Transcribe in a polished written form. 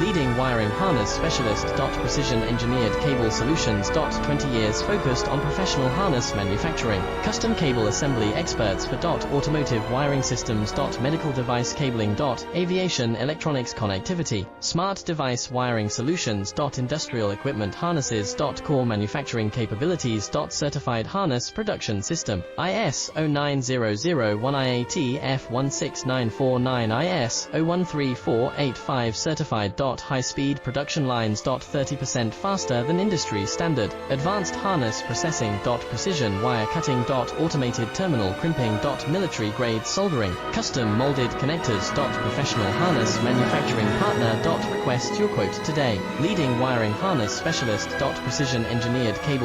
Leading wiring harness specialist. Precision engineered cable solutions. 20 years focused on professional harness manufacturing. Custom cable assembly experts for automotive wiring systems. Medical device cabling. Aviation electronics connectivity. Smart device wiring solutions. Industrial equipment harnesses. Core manufacturing capabilities. Certified harness production system. IS 09001 IATF 16949 IS 013485 certified. High-speed production lines. 30% faster than industry standard. Advanced harness processing. Precision wire cutting. Automated terminal crimping. Military grade soldering. Custom molded connectors. Professional harness manufacturing partner. Request your quote today. Leading wiring harness specialist. Precision engineered cable